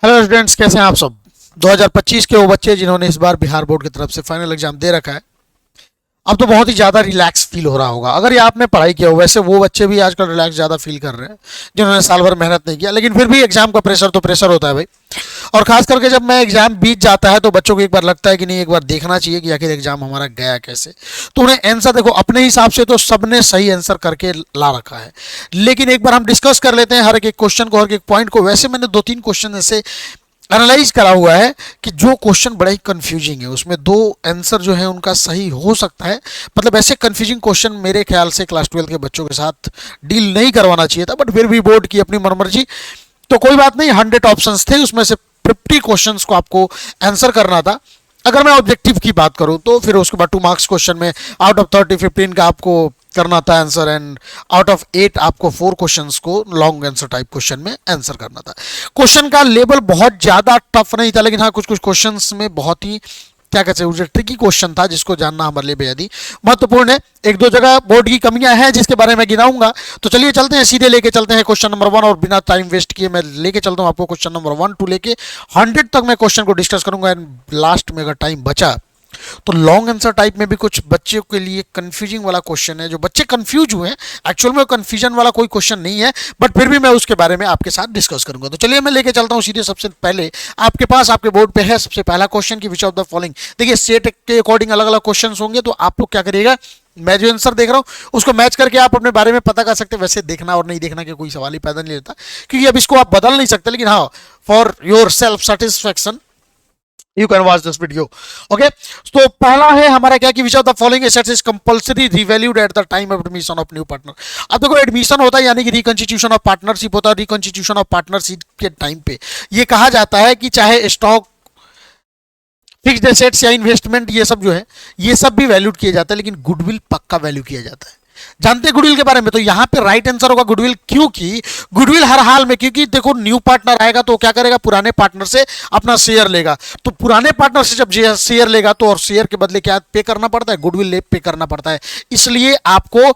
Hello students, कैसे हैं आप सब। 2025 के वो बच्चे जिन्होंने इस बार बिहार बोर्ड की तरफ से फाइनल एग्जाम दे रखा है, अब तो बहुत ही ज़्यादा रिलैक्स फील हो रहा होगा। अगर ये आपने पढ़ाई किया हो, वैसे वो बच्चे भी आजकल रिलैक्स ज़्यादा फील कर रहे हैं जिन्होंने साल भर मेहनत नहीं किया, लेकिन फिर भी एग्जाम का प्रेशर तो प्रेशर होता है भाई। और खास करके जब मैं एग्जाम बीत जाता है तो बच्चों को एक बार लगता है कि नहीं, एक बार देखना चाहिए कि आखिर एग्जाम हमारा गया कैसे। तो उन्हें आंसर देखो, अपने हिसाब से तो सबने सही आंसर करके ला रखा है, लेकिन एक बार हम डिस्कस कर लेते हैं हर एक क्वेश्चन को, हर एक पॉइंट को। वैसे मैंने दो तीन क्वेश्चन ऐसे एनालाइज करा हुआ है कि जो क्वेश्चन बड़ा ही कंफ्यूजिंग है, उसमें दो आंसर जो है उनका सही हो सकता है। मतलब ऐसे कंफ्यूजिंग क्वेश्चन मेरे ख्याल से क्लास 12 के बच्चों के साथ डील नहीं करवाना चाहिए था, बट फिर भी बोर्ड की अपनी मनमर्जी, तो कोई बात नहीं। 100 ऑप्शंस थे, उसमें से 50 क्वेश्चंस को आपको आंसर करना था। अगर मैं ऑब्जेक्टिव की बात करूं तो फिर उसके बाद 2 मार्क्स क्वेश्चन में आउट ऑफ 30 15 का आपको करना था आंसर, एंड आउट ऑफ 8 आपको 4 क्वेश्चंस को लॉन्ग आंसर टाइप क्वेश्चन में आंसर करना था। क्वेश्चन का लेवल बहुत ज़्यादा टफ नहीं था, लेकिन हाँ कुछ कुछ क्वेश्चंस में बहुत ही क्या कहते हैं ट्रिकी क्वेश्चन था, जिसको जानना हमारे लिए बेहद ही महत्वपूर्ण है। एक दो जगह बोर्ड की कमियां हैं जिसके बारे में गिनाऊंगा। तो चलिए चलते हैं, सीधे लेके चलते हैं क्वेश्चन नंबर 1, और बिना टाइम वेस्ट किए मैं लेके चलता हूं आपको क्वेश्चन नंबर 1 टू लेके 100 तक मैं क्वेश्चन को डिस्कस करूंगा। एंड लास्ट में अगर टाइम बचा तो लॉन्ग आंसर टाइप में भी कुछ बच्चों के लिए कंफ्यूजिंग वाला क्वेश्चन है, जो बच्चे कंफ्यूज हुए हैं। एक्चुअल में कंफ्यूजन वाला कोई क्वेश्चन नहीं है, बट फिर भी मैं उसके बारे में आपके साथ डिस्कस करूंगा। तो चलिए मैं लेके चलता हूं सीधे। सबसे पहले आपके पास आपके बोर्ड पे है सबसे पहला क्वेश्चन की विच ऑफ द फॉलोइंग। देखिए सेट के अकॉर्डिंग अलग अलग क्वेश्चन होंगे, तो आप लोग क्या करिएगा, मैं जो आंसर देख रहा हूं उसको मैच करके आप अपने बारे में पता कर सकते हैं। वैसे देखना और नहीं देखना के कोई सवाल ही पैदा नहीं लेता, क्योंकि अब इसको आप बदल नहीं सकते, लेकिन हाँ for your self satisfaction you can watch this video. Okay, तो पहला है हमारा क्या कि विच of the following assets is compulsory revalued at the time of admission of new partner. अब देखो एडमिशन होता है यानी कि रिकंस्टिट्यूशन ऑफ पार्टनरशिप होता है। रिकंस्टिट्यूशन ऑफ पार्टनरशिप के टाइम पे ये कहा जाता है कि चाहे स्टॉक, फिक्स्ड एसेट्स या इन्वेस्टमेंट, ये सब जो है ये सब भी वैल्यूड किया जाता है, लेकिन गुडविल पक्का वैल्यू किया जाता है। जानते हैं गुडविल के बारे में, तो यहां पे राइट आंसर होगा गुडविल। क्योंकि गुडविल हर हाल में, क्योंकि देखो न्यू पार्टनर आएगा तो क्या करेगा, पुराने पार्टनर से अपना शेयर लेगा। तो पुराने पार्टनर से जब शेयर लेगा तो और शेयर के बदले क्या पे करना पड़ता है, गुडविल पे करना पड़ता है। इसलिए आपको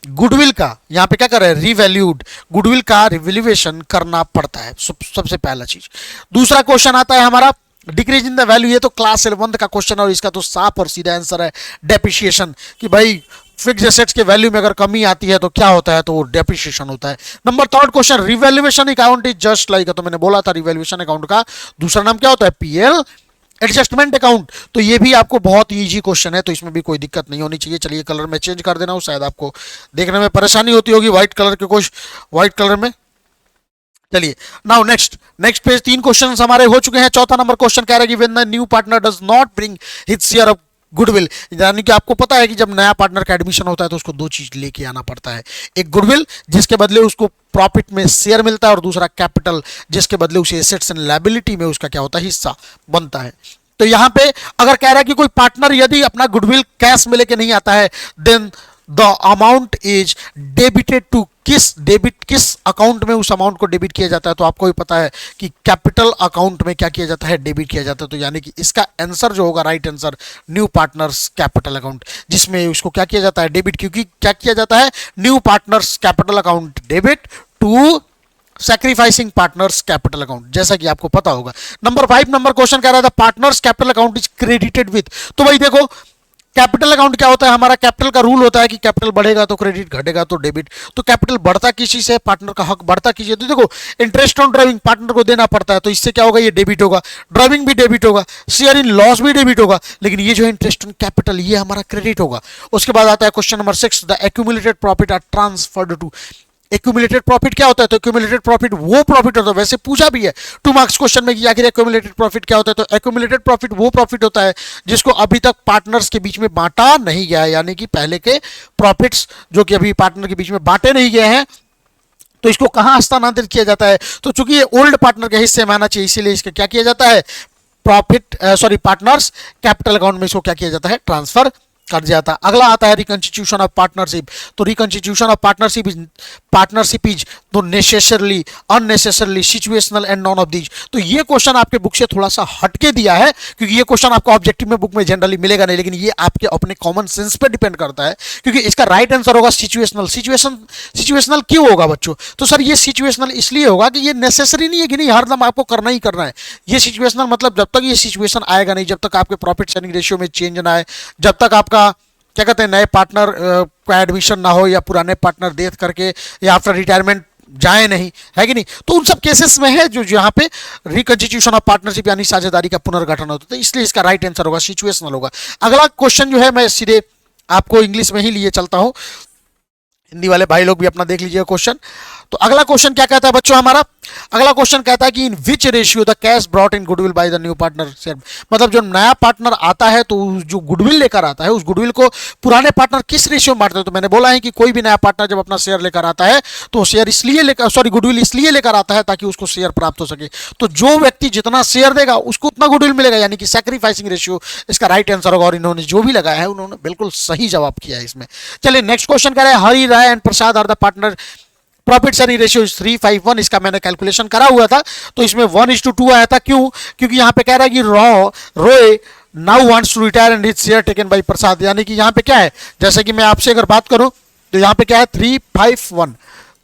गुडविल का यहां पे क्या कर रहे हैं, रिवैल्यूड, गुडविल का रिवैल्यूएशन करना पड़ता है, सबसे पहला चीज। दूसरा क्वेश्चन आता है हमारा डिक्रीज इन द वैल्यू। ये तो क्लास 11 का क्वेश्चन है और इसका तो साफ और सीधा आंसर है डेप्रिसिएशन, कि भाई फिक्स्ड एसेट्स के वैल्यू में अगर कमी आती है तो क्या होता है, तो वो डेप्रिसिएशन होता है। Number 3 question, revaluation account is just like, तो मैंने बोला था रिवैल्यूएशन अकाउंट का दूसरा नाम क्या होता है, पीएल एडजस्टमेंट अकाउंट। तो ये भी आपको बहुत इजी क्वेश्चन है, तो इसमें भी कोई दिक्कत नहीं होनी चाहिए। चलिए कलर में चेंज कर देना हूं, शायद आपको देखने में परेशानी होती होगी व्हाइट कलर के कुछ व्हाइट कलर में। चलिए नाउ नेक्स्ट पेज 3 क्वेश्चंस हमारे हो चुके हैं। चौथा नंबर क्वेश्चन कह रहा है कि when the new partner does not bring his share of goodwill, यानी कि आपको पता है कि जब नया पार्टनर का एडमिशन होता है तो उसको दो चीज लेके आना पड़ता है, एक गुडविल जिसके बदले उसको प्रॉफिट में शेयर मिलता है, और दूसरा कैपिटल जिसके बदले उसे एसेट्स एंड लायबिलिटी में उसका क्या होता है, हिस्सा बनता है। तो यहां पे अगर कह रहा है कि कोई पार्टनर यदि अपना गुडविल कैश में लेके नहीं आता है, then the amount is debited to किस अकाउंट में उस अमाउंट को डेबिट किया जाता है, तो आपको भी पता है कि कैपिटल अकाउंट में क्या किया जाता है, डेबिट किया जाता है। तो यानी कि इसका आंसर जो होगा, right answer, new partners capital account, जिसमें उसको क्या किया जाता है, डेबिट। क्योंकि क्या किया जाता है, new partners capital account debit to sacrificing partners capital account, जैसा कि आपको पता होगा। नंबर 5 नंबर क्वेश्चन कह रहा था partners capital account is credited with. तो भाई देखो कैपिटल अकाउंट क्या होता है, हमारा कैपिटल का रूल होता है कि कैपिटल बढ़ेगा तो क्रेडिट, घटेगा तो डेबिट। तो कैपिटल बढ़ता किसी से, पार्टनर का हक बढ़ता किसी से। तो देखो इंटरेस्ट ऑन ड्राइविंग पार्टनर को देना पड़ता है, तो इससे क्या होगा, ये डेबिट होगा। ड्राइविंग भी डेबिट होगा, शेयर इन लॉस भी डेबिट होगा, लेकिन ये जो इंटरेस्ट ऑन कैपिटल ये हमारा क्रेडिट होगा। उसके बाद आता है question number 6, the accumulated profit are transferred to. Accumulated profit क्या होता है, तो एक्यूमुलेटेड प्रॉफिट वो प्रॉफिट होता है, वैसे पूछा भी है 2 मार्क्स क्वेश्चन में कि आखिर एक्यूमुलेटेड प्रॉफिट क्या होता है। तो एक्यूमुलेटेड प्रॉफिट वो प्रॉफिट होता है जिसको अभी तक पार्टनर्स के बीच में बांटा नहीं गया है, यानी कि पहले के प्रॉफिट्स जो कि अभी पार्टनर के बीच में बांटे नहीं गए हैं, तो इसको कहां हस्तांतरित किया जाता है। तो चूंकि ये ओल्ड पार्टनर के हिस्से में आना चाहिए, इसीलिए इसका क्या किया जाता है, पार्टनर्स कैपिटल अकाउंट में इसको क्या किया जाता है, ट्रांसफर कर जाता। अगला आता है रिकंस्टिट्यूशन ऑफ पार्टनरशिप। तो रिकंस्टिट्यूशन ऑफ पार्टनरशिप इज तो necessarily, unnecessarily, situational and none of these. तो ये क्वेश्चन आपके बुक से थोड़ा सा हटके दिया है, क्योंकि ये क्वेश्चन आपको ऑब्जेक्टिव में बुक में जनरली मिलेगा नहीं, लेकिन ये आपके अपने कॉमन सेंस पे डिपेंड करता है, क्योंकि इसका राइट आंसर होगा सिचुएशनल। सिचुएशनल क्यों होगा बच्चों? तो सर ये सिचुएशनल इसलिए होगा कि ये नेसेसरी नहीं है कि नहीं हरदम आपको करना ही करना है। ये सिचुएशनल मतलब जब तक ये सिचुएशन आएगा नहीं, जब तक आपके प्रॉफिट शेयरिंग रेशियो में चेंज ना आए, जब तक आपका क्या कहते हैं नए पार्टनर का एडमिशन ना हो, या पुराने पार्टनर डेथ करके या आफ्टर रिटायरमेंट जाए नहीं, है कि नहीं, तो उन सब केसेस में है जो यहाँ पे रिकंस्टिट्यूशन ऑफ पार्टनरशिप यानी साझेदारी का पुनर्गठन होता है। तो इसलिए इसका राइट आंसर होगा सिचुएशनल होगा। अगला क्वेश्चन जो है मैं सीधे आपको इंग्लिश में ही लिए चलता हूं, हिंदी वाले भाई लोग भी अपना देख लीजिए क्वेश्चन। तो अगला क्वेश्चन क्या कहता है बच्चों हमारा? अगला क्वेश्चन कहता है कि in which ratio the cash brought in goodwill by the new partner share. मतलब जो नया पार्टनर आता है तो जो गुडविल लेकर आता है, उस गुडविल को पुराने पार्टनर किस रेशियो में बांटते हैं? तो मैंने बोला है कि कोई भी नया पार्टनर जब अपना शेयर लेकर आता है तो शेयर इसलिए लेकर, सॉरी, गुडविल इसलिए लेकर आता है ताकि उसको शेयर प्राप्त हो सके। तो जो व्यक्ति जितना शेयर देगा उसको उतना गुडविल मिलेगा, यानी कि सैक्रिफाइसिंग रेशियो इसका राइट आंसर होगा। और इन्होंने जो भी लगाया है उन्होंने बिल्कुल सही जवाब किया है इसमें। चलिए नेक्स्ट क्वेश्चन कह रहे हैं Hari Rai and Prasad are the partner, profit sharing ratio 3:5:1। इसका मैंने कैलकुलेशन करा हुआ था, तो इसमें 1:2 आया था। क्यों? क्योंकि यहाँ पे कह रहा है कि Roy now wants to retire and his share taken by Prasad, यानी कि यहाँ पे क्या है, जैसे कि मैं आपसे अगर बात करूं तो यहाँ पे क्या है 3:5:1,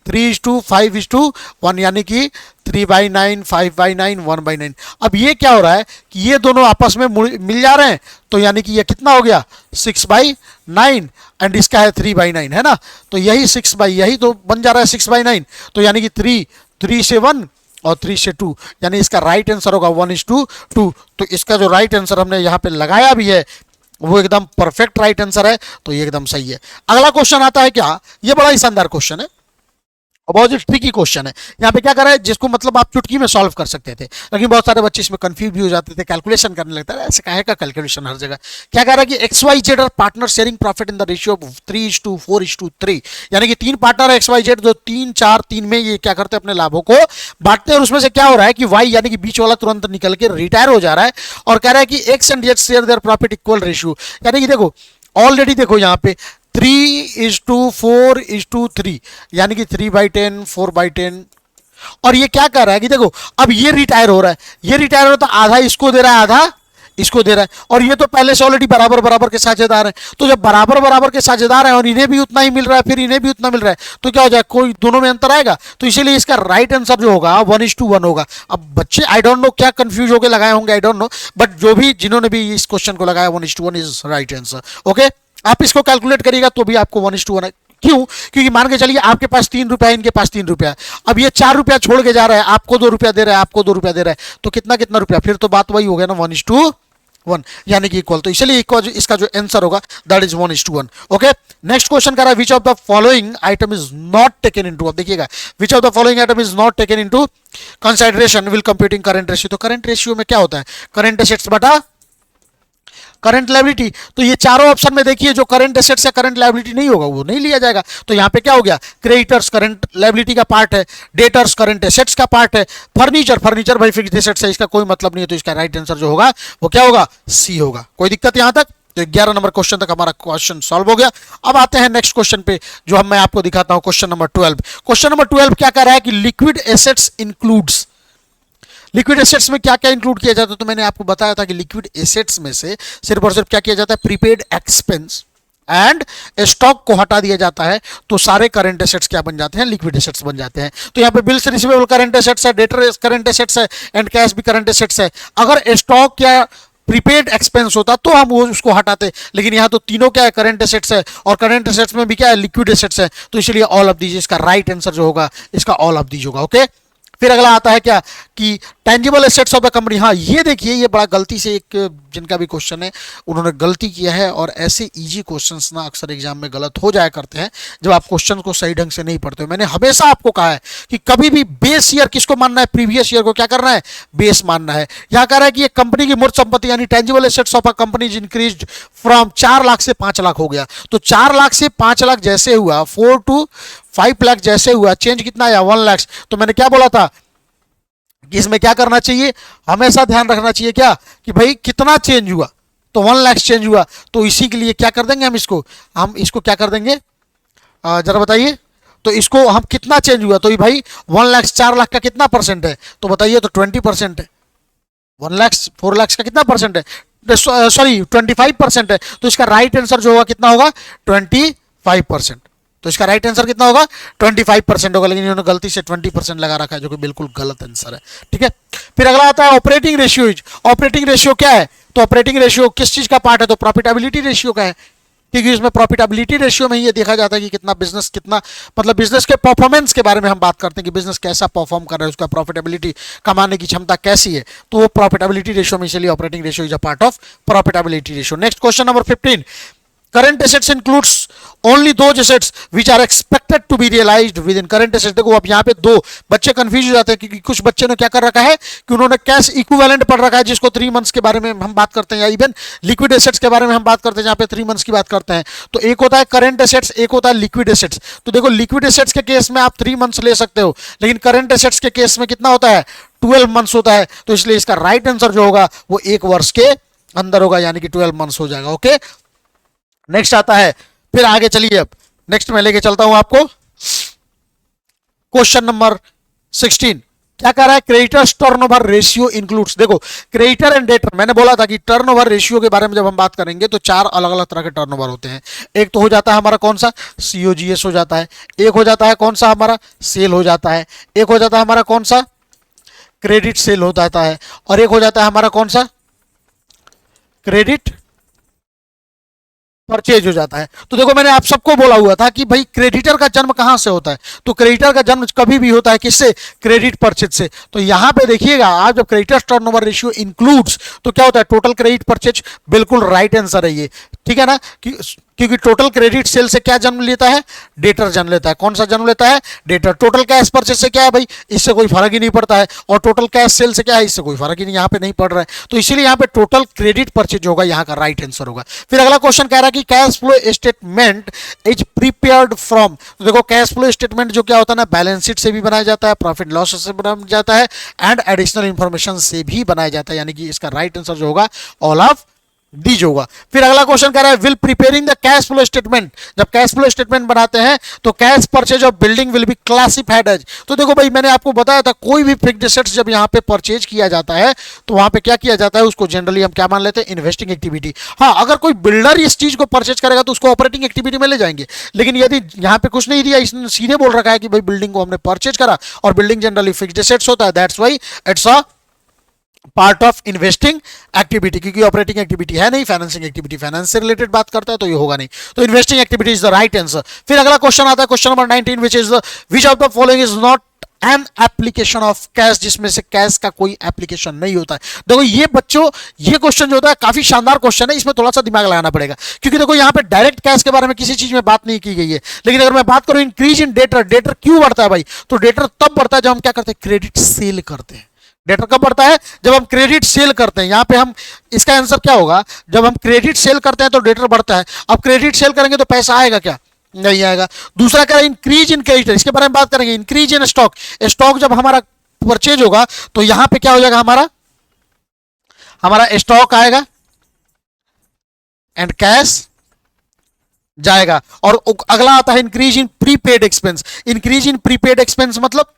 3:5:1, यानी कि 3/9, 5/9, 1/9। अब ये क्या हो रहा है कि ये दोनों आपस में मिल जा रहे हैं, तो यानी कि ये कितना हो गया 6/9 एंड इसका है 3/9, है ना। तो यही यही तो बन जा रहा है 6/9, तो यानी कि 3 से 1 और 3 से 2, यानी इसका राइट आंसर होगा 1:2। तो इसका जो राइट आंसर हमने यहाँ पे लगाया भी है वो एकदम परफेक्ट राइट आंसर है, तो ये एकदम सही है। अगला क्वेश्चन आता है क्या, ये बड़ा ही शानदार क्वेश्चन है, बहुत ही ट्रिकी क्वेश्चन है। यहाँ पे क्या कर रहा है, जिसको मतलब आप चुटकी में सॉल्व कर सकते थे, लेकिन बहुत सारे बच्चे इसमें कंफ्यूज भी हो जाते थे, कैलकुलेशन करने लगता है। ऐसे काहे का कैलकुलेशन हर जगह? क्या कह रहा है कि XYZ और partner sharing profit in the ratio of 3:4:3, यानी कि 3 पार्टनर XYZ जो 3-4-3 में ये क्या करते हैं अपने लाभों को बांटते हैं, और उसमें से क्या हो रहा है कि Y यानी कि बीच वाला तुरंत निकल के रिटायर हो जा रहा है, और कह रहा है कि X and Z share their profit equal ratio. यानी कि देखो ऑलरेडी देखो यहाँ पे 3:4:3, यानी कि 3/10, 4/10। और ये क्या कर रहा है कि देखो अब ये रिटायर हो रहा है, ये रिटायर हो रहा है तो आधा इसको दे रहा है, आधा इसको दे रहा है, और ये तो पहले से ऑलरेडी बराबर बराबर के साझेदार हैं। तो जब बराबर बराबर के साझेदार हैं और इन्हें भी उतना ही मिल रहा है, फिर इन्हें भी उतना मिल रहा है, तो क्या हो जाए, कोई दोनों में अंतर आएगा। तो इसीलिए इसका राइट आंसर जो होगा 1:1 होगा। अब बच्चे आई डोंट नो क्या कंफ्यूज होकर लगाए होंगे, आई डोंट नो, बट जो भी जिन्होंने भी इस क्वेश्चन को लगाया 1:1 इज राइट आंसर। ओके, आप इसको कैलकुलेट करिएगा तो भी आपको 1:1 है। क्यों? क्योंकि मान के चलिए आपके पास 3 रुपया है, इनके पास 3 रुपया है, अब ये 4 रुपया छोड़ के जा रहा है, आपको 2 रुपया दे रहा है, आपको 2 रुपया दे रहा है, तो कितना कितना रुपया, फिर तो बात वही हो गया ना 1:1, यानी कि इक्वल। तो इसलिए इसका जो आंसर होगा that is 1:1। Okay, next question कर रहा है विच of the following item is not taken into, अब देखिएगा विच of the following item is not taken into consideration will computing current ratio. तो करंट रेशियो में क्या होता है, करंट एसेट्स बटा करंट लायबिलिटी। तो ये चारों ऑप्शन में देखिए जो करंट एसेट्स या करंट लायबिलिटी नहीं होगा वो नहीं लिया जाएगा। तो यहाँ पे क्या हो गया, क्रेडिटर्स करंट लायबिलिटी का पार्ट है, डेटर्स करंट एसेट्स का पार्ट है, फर्नीचर भाई फिक्स्ड एसेट्स है, इसका कोई मतलब नहीं है। तो इसका राइट आंसर जो होगा वो क्या होगा, सी होगा। कोई दिक्कत यहाँ तक? तो 11 नंबर क्वेश्चन तक हमारा क्वेश्चन सॉल्व हो गया। अब आते हैं नेक्स्ट क्वेश्चन पे जो मैं आपको दिखाता हूं, क्वेश्चन नंबर 12। क्वेश्चन नंबर 12 क्या कह रहा है कि liquid assets includes, liquid assets में क्या क्या इंक्लूड किया जाता है। तो मैंने आपको बताया था कि लिक्विड एसेट्स में से सिर्फ और सिर्फ क्या किया जाता है, प्रीपेड एक्सपेंस एंड स्टॉक को हटा दिया जाता है, तो सारे करंट एसेट्स क्या बन जाते हैं, लिक्विड एसेट्स बन जाते हैं। तो यहाँ पे बिल्स रिसीवेबल करंट एसेट्स है, डेटर करंट एसेट्स है एंड कैश भी करंट एसेट्स है। अगर स्टॉक या प्रीपेड एक्सपेंस होता तो हम वो उसको हटाते, लेकिन यहाँ तो तीनों क्या है, करंट एसेट्स है, और करंट एसेट्स में भी क्या है, लिक्विड एसेट्स है। तो इसलिए ऑल ऑफ दीज, इसका राइट आंसर जो होगा इसका ऑल ऑफ दीज होगा। ओके, फिर अगला आता है क्या कि tangible assets of the company. हाँ ये देखिए, ये बड़ा गलती से एक जिनका भी क्वेश्चन है उन्होंने गलती किया है, और ऐसे इजी क्वेश्चंस ना अक्सर एग्जाम में गलत हो जाया करते हैं जब आप क्वेश्चन को सही ढंग से नहीं पढ़ते हो। मैंने हमेशा आपको कहा है कि कभी भी बेस ईयर किसको मानना है, प्रीवियस ईयर को क्या करना है, बेस मानना है। यहाँ कह रहा है कि ये कंपनी की मूर्त संपत्ति यानी tangible assets of a company is increased from 4 lakh से 5 लाख हो गया। तो 4 लाख से 5 लाख जैसे हुआ, 4 to 5 लाख जैसे हुआ, चेंज कितना आया, 1 लाख। तो मैंने क्या बोला था कि इसमें क्या करना चाहिए, हमेशा ध्यान रखना चाहिए क्या कि भाई कितना चेंज हुआ, तो 1 लाख चेंज हुआ, तो इसी के लिए क्या कर देंगे हम इसको क्या कर देंगे, जरा बताइए। तो इसको हम कितना चेंज हुआ, तो ये भाई 1 लाख 4 लाख का कितना परसेंट है, तो बताइए, तो 20% है। 1 लाख 4 लाख का कितना परसेंट है, सॉरी 25% है। तो इसका राइट आंसर जो होगा कितना होगा, 25%। तो इसका राइट आंसर कितना होगा, 25% होगा, लेकिन इन्होंने गलती से 20% लगा रखा है, जो कि बिल्कुल गलत आंसर है। ठीक है, फिर अगला आता है ऑपरेटिंग रेशियो। ऑपरेटिंग रेशियो क्या है, तो ऑपरेटिंग रेशियो किस चीज का पार्ट है, तो प्रॉफिटेबिलिटी रेशियो का है। क्योंकि इसमें प्रॉफिटेबिलिटी रेशियो में ही ये देखा जाता है कि कितना बिजनेस, कितना मतलब बिजनेस के परफॉर्मेंस के बारे में हम बात करते हैं कि बिजनेस कैसा परफॉर्म कर रहा है, उसका प्रॉफिटेबिलिटी कमाने की क्षमता कैसी है, तो वो प्रॉफिटेबिलिटी रेशियो में, इसलिए operating ratio is a part of profitability ratio. Next question number 15, current assets includes only those assets which are expected to be realized within current assets। देखो अब यहाँ पे दो बच्चे कंफ्यूज हो जाते हैं, क्योंकि कुछ बच्चे ने क्या कर रखा है कि उन्होंने कैश इक्विवेलेंट पढ़ रखा है, जिसको 3 मंथ्स के बारे में हम बात करते हैं, या इवन लिक्विड एसेट्स के बारे में हम बात करते हैं, जहाँ पे 3 मंथ्स की बात करते हैं। तो एक होता है करंट एसेट्स, एक होता है लिक्विड एसेट्स। तो देखो लिक्विड एसेट्स के केस में आप 3 मंथ्स ले सकते हो, लेकिन करंट एसेट्स के केस में कितना होता है, 12 मंथ्स होता है। तो इसलिए इसका राइट आंसर जो होगा वो 1 वर्ष के अंदर होगा, यानी कि 12 मंथ्स हो जाएगा। ओके, नेक्स्ट आता है, फिर आगे चलिए, अब नेक्स्ट मैं लेके चलता हूं आपको क्वेश्चन नंबर 16। क्या कह रहा है, क्रेडिटर्स टर्नओवर रेशियो इंक्लूड्स। देखो क्रेडिटर एंड डेटर, मैंने बोला था कि टर्नओवर रेशियो के बारे में जब हम बात करेंगे तो 4 अलग अलग तरह के टर्नओवर होते हैं। एक तो हो जाता है हमारा कौन सा, सीओजीएस हो जाता है, एक हो जाता है कौन सा हमारा सेल हो जाता है, एक हो जाता है हमारा कौन सा क्रेडिट सेल हो जाता है, और एक हो जाता है हमारा कौन सा क्रेडिट परचेज हो जाता है। तो देखो मैंने आप सबको बोला हुआ था कि भाई क्रेडिटर का जन्म कहां से होता है, तो क्रेडिटर का जन्म कभी भी होता है किससे, क्रेडिट परचेज से। तो यहां पे देखिएगा आप, जब क्रेडिटर्स टर्नओवर रेशियो इंक्लूड्स तो क्या होता है, टोटल क्रेडिट परचेज, बिल्कुल राइट आंसर है ये। ठीक है ना, क्योंकि टोटल क्रेडिट सेल से क्या जन्म लेता है, डेटर जन्म लेता है। कौन सा जन्म लेता है, डेटर। टोटल कैश परचेज से क्या है भाई, इससे कोई फर्क ही नहीं पड़ता है, और टोटल कैश सेल से क्या है, इससे कोई फर्क ही नहीं यहाँ पे नहीं पड़ रहा है। तो इसीलिए यहाँ पे टोटल क्रेडिट परचेज होगा, यहाँ का राइट आंसर होगा। फिर अगला क्वेश्चन कह रहा है कि cash flow statement is prepared from. तो देखो कैश फ्लो स्टेटमेंट जो क्या होता है ना, बैलेंस शीट से भी बनाया जाता है, प्रॉफिट लॉस से बनाया जाता है, एंड एडिशनल इंफॉर्मेशन से भी बनाया जाता है, यानी कि इसका राइट आंसर जो होगा ऑल ऑफ डीज होगा। फिर अगला क्वेश्चन कह रहा है, will preparing the cash flow statement. जब कैश फ्लो स्टेटमेंट बनाते हैं तो cash purchase of building will be classified as. तो देखो भाई मैंने आपको बताया था, कोई भी फिक्स्ड एसेट्स जब यहाँ पे परचेज किया जाता है तो वहां पे क्या किया जाता है, उसको जनरली हम क्या मान लेते हैं, इन्वेस्टिंग एक्टिविटी। हाँ, अगर कोई बिल्डर इस चीज को परचेज करेगा तो उसको ऑपरेटिंग एक्टिविटी में ले जाएंगे, लेकिन यदि यहाँ पे कुछ नहीं दिया, इसने सीधे बोल रखा है कि भाई बिल्डिंग को हमने परचेज करा, और बिल्डिंग जनरली फिक्स्ड एसेट्स होता है, that's why it's a part of investing activity, क्योंकि ऑपरेटिंग एक्टिविटी है नहीं, फाइनेंसिंग एक्टिविटी फाइनेंस से रिलेटेड बात करता है, तो ये होगा नहीं। तो investing activity is the right answer. फिर अगला क्वेश्चन आता है, question number 19, which of the following is not an application of cash, जिसमें से कैश का कोई एप्लीकेशन नहीं होता है। देखो ये बच्चों, ये क्वेश्चन जो होता है काफी शानदार क्वेश्चन है, इसमें थोड़ा सा दिमाग लगाना पड़ेगा, क्योंकि देखो यहाँ पे डायरेक्ट कैश के बारे में किसी चीज में बात नहीं की गई है। लेकिन अगर मैं बात करूं इंक्रीज इन डेटर, डेटर क्यों बढ़ता है भाई, तो डेटर तब बढ़ता है जब हम क्या करते हैं, क्रेडिट सेल करते हैं। डेटर कब बढ़ता है, जब हम क्रेडिट सेल करते हैं। यहां पे हम, इसका आंसर क्या होगा, जब हम क्रेडिट सेल करते हैं तो डेटर बढ़ता है। अब क्रेडिट सेल करेंगे तो पैसा आएगा क्या, नहीं आएगा। दूसरा क्या है, इंक्रीज इन क्रेडिटर, इसके बारे में बात करेंगे। इंक्रीज इन स्टॉक, स्टॉक जब हमारा परचेज होगा तो यहां पे क्या हो जाएगा, हमारा स्टॉक आएगा एंड कैश जाएगा। और अगला आता है increase in prepaid expense. Increase in prepaid expense मतलब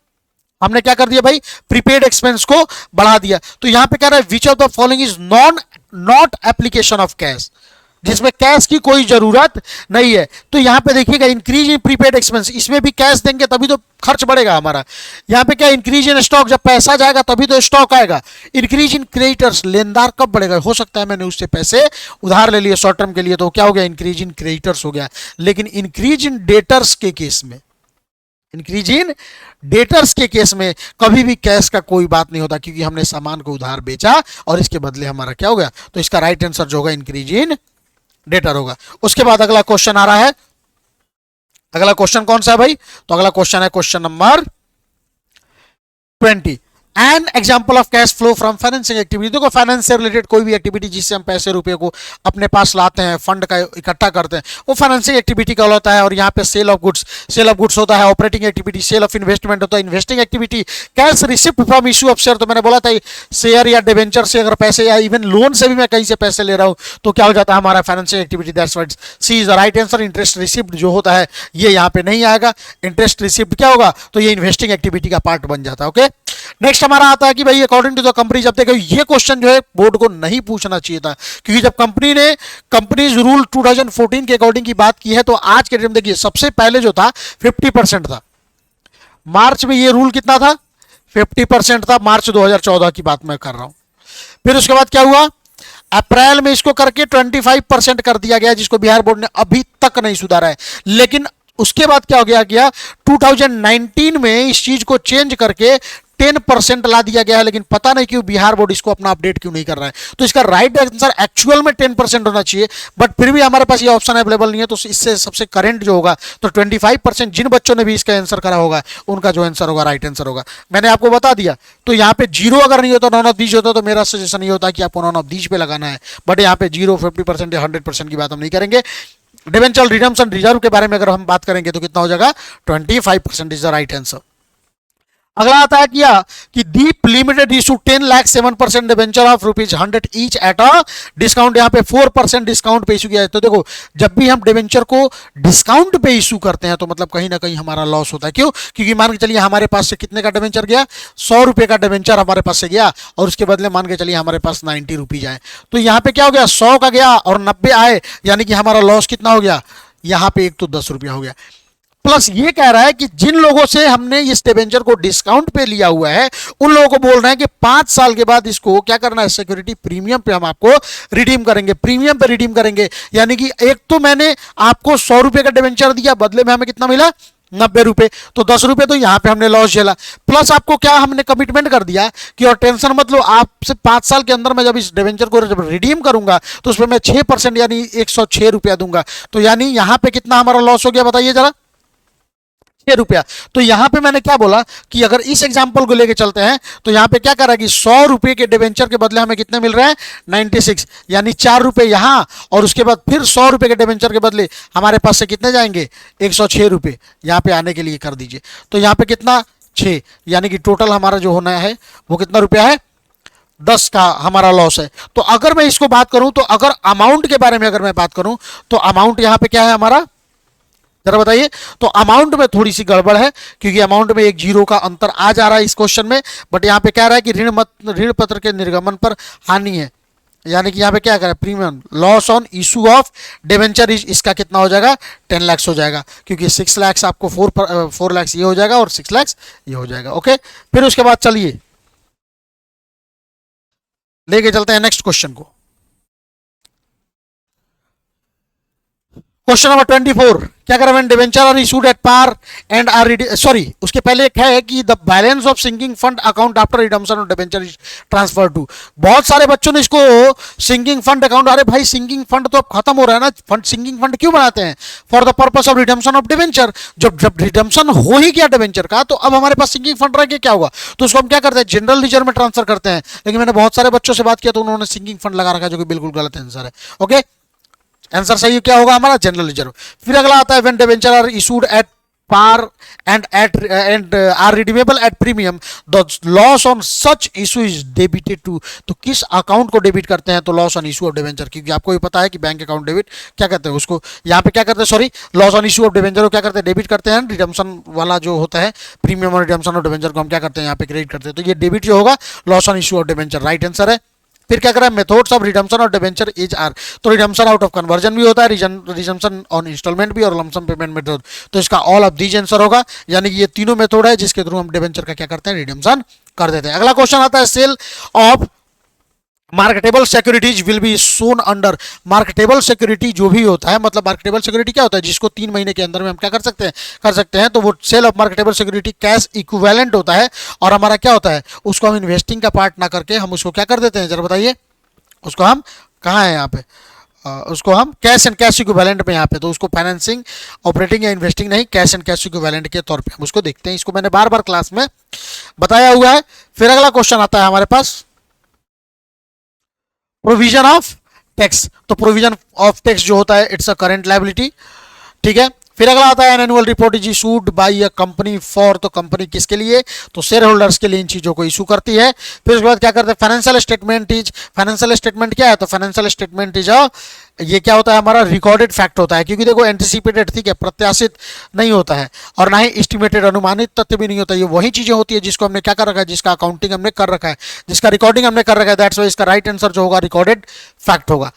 हमने क्या कर दिया भाई, प्रीपेड एक्सपेंस को बढ़ा दिया। तो यहां पे कह रहा है विच of the following is not application of cash, जिसमें कैश की कोई जरूरत नहीं है। तो यहां पे देखिएगा इंक्रीज इन प्रीपेड एक्सपेंस, इसमें भी कैश देंगे तभी तो खर्च बढ़ेगा हमारा। यहां पे क्या, इंक्रीज इन स्टॉक, जब पैसा जाएगा तभी तो स्टॉक आएगा। इंक्रीज इन क्रेडिटर्स, लेनदार कब बढ़ेगा, हो सकता है मैंने उससे पैसे उधार ले लिए शॉर्ट टर्म के लिए, तो क्या हो गया, इंक्रीज इन क्रेडिटर्स हो गया। लेकिन इंक्रीज इन डेटर्स के केस में, इंक्रीज इन डेटर्स के केस में कभी भी कैश का कोई बात नहीं होता, क्योंकि हमने सामान को उधार बेचा और इसके बदले हमारा क्या हो गया। तो इसका राइट आंसर जो होगा इंक्रीज इन डेटर होगा। उसके बाद अगला क्वेश्चन आ रहा है, अगला क्वेश्चन कौन सा है भाई, तो अगला क्वेश्चन है question number 20। An example of cash flow from financing activity. देखो फाइनेंस से रिलेटेड कोई भी एक्टिविटी जिससे हम पैसे रुपए को अपने पास लाते हैं, फंड का इकट्ठा करते हैं, वो फाइनेंसिंग एक्टिविटी का होता है। और यहाँ पे सेल ऑफ गुड्स होता है, operating activity, sale of investment होता है, investing activity, cash receipt from issue of share. तो मैंने बोला था शेयर या डिवेंचर से अगर पैसे या इवन लोन से भी मैं कहीं से पैसे ले रहा हूँ तो क्या हो जाता है हमारा financial activity. That's what C is the right answer. Interest receipt जो होता है ये यहाँ पे नहीं आएगा। इंटरेस्ट रिसिप्ट क्या होगा, तो ये इन्वेस्टिंग एक्टिविटी का पार्ट बन जाता है। ओके, नेक्स्ट हमारा आता है कि भाई अकॉर्डिंग टू द कंपनी। जब देखो ये क्वेश्चन जो है बोर्ड को नहीं पूछना चाहिए था, क्योंकि जब कंपनी ने कंपनीज रूल 2014 के अकॉर्डिंग की बात की है तो आज के टाइम देखिए सबसे पहले जो था 50% था। मार्च में ये रूल कितना था, 50% था। मार्च 2014 की बात मैं कर रहा हूं। फिर उसके बाद क्या हुआ, अप्रैल में इसको करके 25% कर दिया गया, जिसको बिहार बोर्ड ने अभी तक नहीं सुधारा है। लेकिन उसके बाद क्या हो गया 2019 में इस चीज को चेंज करके 10% ला दिया गया है। लेकिन पता नहीं क्यों बिहार बोर्ड इसको अपना अपडेट क्यों नहीं कर रहा है। तो इसका राइट आंसर एक्चुअल में 10% होना चाहिए, बट फिर भी हमारे पास ये ऑप्शन अवेलेबल नहीं है। तो इससे सबसे करंट जो होगा तो 25%, जिन बच्चों ने भी इसका आंसर करा होगा उनका जो आंसर होगा राइट आंसर होगा। मैंने आपको बता दिया। तो यहाँ पे 0 अगर नहीं होता, नॉन ऑफ दीज होता, तो मेरा सजेशन ये होता कि आपको नॉन ऑफ दीज पे लगाना है। बट यहाँ पे 0, 50% या 100% की बात हम नहीं करेंगे। डिवेंचर रिडम्पशन रिजर्व के बारे में अगर हम बात करेंगे तो कितना हो जाएगा, 25% इज द राइट आंसर। अगला आता है क्या कि Deep limited issue 10 lakh 7% debenture of ₹100 each at a discount. यहाँ पे 4% डिस्काउंट पे इशू किया है। तो देखो जब भी हम डिवेंचर को डिस्काउंट पे इशू करते हैं तो मतलब कहीं ना कहीं हमारा लॉस होता है। क्यों, क्योंकि मान के चलिए हमारे पास से कितने का डिवेंचर गया, ₹100 का डिवेंचर हमारे पास से गया और उसके बदले मान के चलिए हमारे पास 90 रुपीज आए। तो यहाँ पे क्या हो गया, 100 का गया और 90 आए, यानी कि हमारा लॉस कितना हो गया, यहाँ पे एक तो 10 रुपया हो गया। प्लस ये कह रहा है कि जिन लोगों से हमने इस डिबेंचर को डिस्काउंट पे लिया हुआ है उन लोगों को बोल रहे हैं कि 5 साल के बाद इसको क्या करना है, सिक्योरिटी प्रीमियम पे हम आपको रिडीम करेंगे, प्रीमियम पे रिडीम करेंगे। यानी कि एक तो मैंने आपको ₹100 का डिबेंचर दिया, बदले में हमें कितना मिला, ₹90। तो ₹10 तो यहाँ पे हमने लॉस झेला। प्लस आपको क्या हमने कमिटमेंट कर दिया कि और टेंशन मत लो, आपसे 5 साल के अंदर मैं जब इस डिवेंचर को जब रिडीम करूंगा तो उसमें मैं 6% यानी ₹106 दूंगा। तो यानी यहाँ पे कितना हमारा लॉस हो गया बताइए जरा, ₹6। तो यहां पे मैंने क्या बोला कि अगर इस एग्जांपल को लेके चलते हैं तो यहां पे क्या कर रहा है कि ₹100 के डिवेंचर के बदले हमें कितने मिल रहे हैं, 96, यानी ₹4 यहां और उसके बाद फिर ₹100 के डिवेंचर के बदले हमारे पास से कितने जाएंगे, ₹106 यहां पे आने के लिए कर दीजिए। तो यहां पे कितना, 6, यानी कि टोटल हमारा जो होना है वो कितना रुपया है, 10 का हमारा लॉस है। तो अगर मैं इसको बात करूं तो अगर अमाउंट के बारे में अगर मैं बात करूं तो अमाउंट यहां पे क्या है हमारा, जरा बताइए। तो अमाउंट में थोड़ी सी गड़बड़ है क्योंकि अमाउंट में एक 0 का अंतर आ जा रहा है इस क्वेश्चन में। बट यहाँ पे कह रहा है कि ऋण पत्र के निर्गमन पर हानि है, यानी कि यहाँ पे क्या करें, premium loss on issue of debenture इसका कितना हो जाएगा, 10 लाख हो जाएगा, क्योंकि 6 लाख आपको 4 लाख ये हो जाएगा और 6 लाख ये हो जाएगा। ओके, फिर उसके बाद चलिए लेके चलते हैं नेक्स्ट क्वेश्चन को। क्वेश्चन नंबर 24, क्या करें, when debenture are issued at par and are sorry उसके पहले एक है कि the balance of sinking fund account after redemption of debenture is transfer to. बहुत सारे बच्चों ने इसको सिंकिंग फंड अकाउंट, अरे भाई सिंकिंग फंड तो अब खत्म हो रहा है ना, फंड सिंकिंग फंड क्यों बनाते हैं, for the purpose of redemption of debenture. जब रिडम्पशन हो ही गया डिवेंचर का तो अब हमारे पास सिंकिंग फंड रह के क्या होगा, तो उसको हम क्या करते हैं, जनरल रिजर्व में ट्रांसफर करते हैं। लेकिन मैंने बहुत सारे बच्चों से बात किया तो उन्होंने सिंकिंग फंड लगा रखा, जो कि बिल्कुल गलत आंसर है। ओके, आंसर सही क्या होगा हमारा, जनरल रिजर्व। फिर अगला आता है when debenture are issued at par and are redeemable at premium the loss on such issue is debited to. तो किस अकाउंट को डेबिट करते हैं, तो loss on issue of debenture, क्योंकि आपको ये पता है कि बैंक अकाउंट डेबिट क्या कहते हैं उसको, यहाँ पे क्या करते हैं, sorry loss on issue of debenture को क्या करते हैं, डेबिट करते हैं। रिडम्पशन वाला जो होता है प्रीमियम और रिडम्पशन ऑफ डिवेंचर को हम क्या करते हैं, यहाँ पे क्रेडिट करते हैं। तो ये डेबिट जो होगा loss on issue of debenture right answer है। फिर क्या करें, मेथड्स ऑफ रिडम्पशन और डिवेंचर इज आर। तो रिडम्पशन आउट ऑफ कन्वर्जन भी होता है, रिडम्पशन ऑन इंस्टॉलमेंट भी और लमसम पेमेंट मेथड। तो इसका ऑल ऑफ दीज आंसर होगा, यानी कि ये तीनों मेथड है जिसके थ्रू हम डिवेंचर का क्या करते हैं, रिडम्पशन कर देते हैं। अगला क्वेश्चन आता है sale of marketable securities will be shown under. Marketable security जो भी होता है, मतलब मार्केटेबल सिक्योरिटी क्या होता है, जिसको 3 महीने के अंदर में हम क्या कर सकते हैं, तो वो sale of marketable security cash equivalent होता है। और हमारा क्या होता है, उसको हम इन्वेस्टिंग का पार्ट ना करके हम उसको क्या कर देते हैं, जरा बताइए, उसको हम कहाँ है यहाँ पे, उसको हम कैश एंड कैश इक्विवेलेंट में यहाँ पे, तो उसको फाइनेंसिंग ऑपरेटिंग या इन्वेस्टिंग नहीं, कैश एंड कैश इक्विवेलेंट के तौर पे हम उसको देखते हैं। इसको मैंने बार बार क्लास में बताया हुआ है। फिर अगला क्वेश्चन आता है हमारे पास प्रोविजन ऑफ टैक्स। तो प्रोविजन ऑफ टैक्स जो होता है इट्स अ करंट लायबिलिटी, ठीक है। फिर अगला आता है annual report is issued by a company for, तो कंपनी किसके लिए, तो शेयर होल्डर्स के लिए इन चीजों को इशू करती है। फिर उसके बाद क्या करते हैं, financial statement is, financial statement क्या है, तो फाइनेंशियल स्टेटमेंट इज ये क्या होता है हमारा रिकॉर्डेड फैक्ट होता है, क्योंकि देखो एंटिसिपेटेड, ठीक है, प्रत्याशित नहीं होता है, और ना ही एस्टिमेटेड अनुमानित तथ्य भी नहीं होता। ये वही चीजें होती है जिसको हमने क्या कर रखा है, जिसका अकाउंटिंग हमने कर रखा है, जिसका रिकॉर्डिंग हमने कर रखा है, दैट्स वाई इसका राइट आंसर जो होगा रिकॉर्डेड फैक्ट होगा।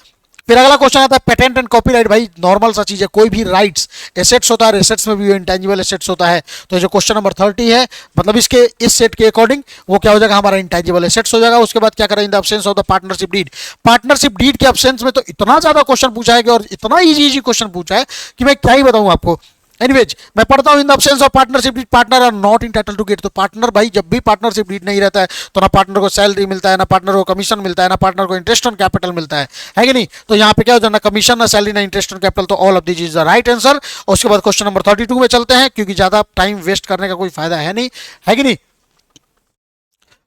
फिर अगला क्वेश्चन आता है पेटेंट एंड कॉपीराइट। भाई नॉर्मल सा चीज है, कोई भी राइट्स एसेट्स होता है, एसेट्स में भी इंटेंजिबल एसेट्स होता है, तो जो क्वेश्चन नंबर 30 है मतलब इसके इस सेट के अकॉर्डिंग वो क्या हो जाएगा हमारा इंटेंजिबल एसेट्स हो जाएगा। उसके बाद क्या करें, in the absence of the partnership deed, partnership deed के एब्सेंस में तो इतना ज्यादा क्वेश्चन पूछा है और इतना इजी क्वेश्चन पूछा है कि मैं क्या ही बताऊं आपको। एनीवेज मैं पढ़ता हूं, in the absence of partnership deed partner are not entitled to get. तो पार्टनर भाई जब भी पार्टनरशिप डीड नहीं रहता है तो ना पार्टनर को सैलरी मिलता है, ना पार्टनर को कमीशन मिलता है, ना पार्टनर को इंटरेस्ट ऑन कैपिटल मिलता है कि नहीं। तो यहाँ पे क्या हो जाए, ना कमीशन, ना सैलरी, ना इंटरेस्ट ऑन कैपिटल, तो all of this is the right answer. और उसके बाद क्वेश्चन नंबर 32 में चलते हैं, क्योंकि ज्यादा टाइम वेस्ट करने का कोई फायदा है नहीं, है कि नहीं।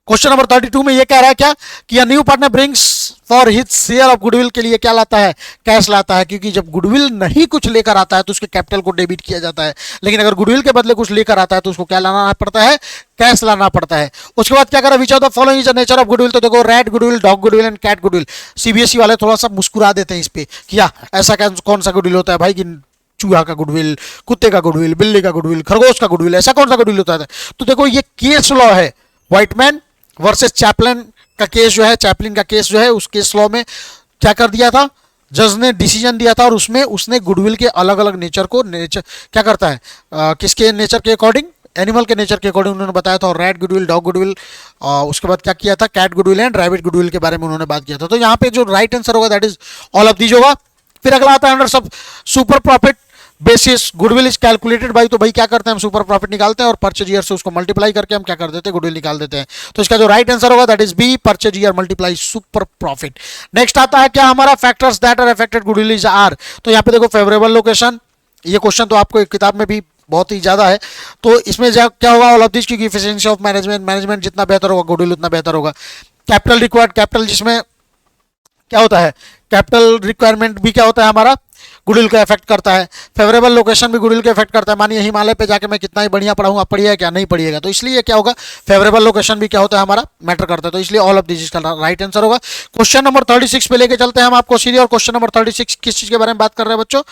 क्वेश्चन नंबर 32 में ये कह रहा है क्या कि new partner brings for his share of goodwill के लिए क्या लाता है, कैश लाता है, क्योंकि जब गुडविल नहीं कुछ लेकर आता है तो उसके कैपिटल को डेबिट किया जाता है, लेकिन अगर गुडविल के बदले कुछ लेकर आता है तो उसको क्या लाना पड़ता है, कैश लाना पड़ता है। उसके बाद क्या करा, which of the following is the nature of goodwill. तो देखो rat goodwill, dog goodwill and cat goodwill. CBSE वाले थोड़ा सा मुस्कुरा देते हैं इस पे, क्या ऐसा कौन सा गुडविल होता है भाई कि चूहा का गुडविल, कुत्ते का गुडविल, बिल्ली का गुडविल, खरगोश का गुडविल, ऐसा कौन सा गुडविल होता है। तो देखो ये केस लॉ है, व्हाइटमैन वर्सेस चैपलिन का केस जो है, चैपलिन का केस जो है, उस केस लॉ में क्या कर दिया था, जज ने डिसीजन दिया था और उसमें उसने गुडविल के अलग अलग नेचर को क्या करता है, किसके नेचर के अकॉर्डिंग, एनिमल के नेचर के अकॉर्डिंग उन्होंने बताया था। और रैट गुडविल, डॉग गुडविल, उसके बाद क्या किया था, cat goodwill and rabbit goodwill के बारे में उन्होंने बात किया था। तो यहाँ पे जो राइट आंसर होगा that is all of these होगा। फिर अगला आता है under sub super profit basis goodwill is calculated भाई। तो भाई क्या करते हैं, हम सुपर प्रॉफिट निकालते हैं और परचेज ईयर से उसको मल्टीप्लाई करके हम क्या कर देते हैं, गुडविल निकाल देते हैं। तो इसका जो राइट आंसर होगा that is B, purchase year multiply super profit. Next आता है क्या हमारा, factors that are affected goodwill is are. तो यहाँ पे देखो फेवरेबल लोकेशन, ये क्वेश्चन तो आपको एक किताब में भी बहुत ही ज्यादा है, तो इसमें क्या होगा, ऑल ऑफ दिस, क्योंकि एफिशिएंसी ऑफ मैनेजमेंट, मैनेजमेंट जितना बेहतर होगा गुडविल उतना बेहतर होगा। कैपिटल रिक्वायर्ड, कैपिटल जिसमें क्या होता है, कैपिटल रिक्वायरमेंट भी क्या होता है हमारा, गुडविल को इफेक्ट करता है। फेवरेबल लोकेशन भी गुडविल को इफेक्ट करता है। मानिए हिमालय पे जाके मैं कितना ही बढ़िया पढ़ाऊंगा, पढ़िएगा क्या, नहीं पढ़िएगा, तो इसलिए क्या होगा, फेवरेबल लोकेशन भी क्या होता है हमारा, मैटर करता है। तो इसलिए ऑल ऑफ दिस इसका राइट आंसर होगा। क्वेश्चन नंबर 36 पे लेके चलते हैं हम आपको सीधे। और क्वेश्चन नंबर 36 किस चीज के बारे में बात कर रहे हैं बच्चों,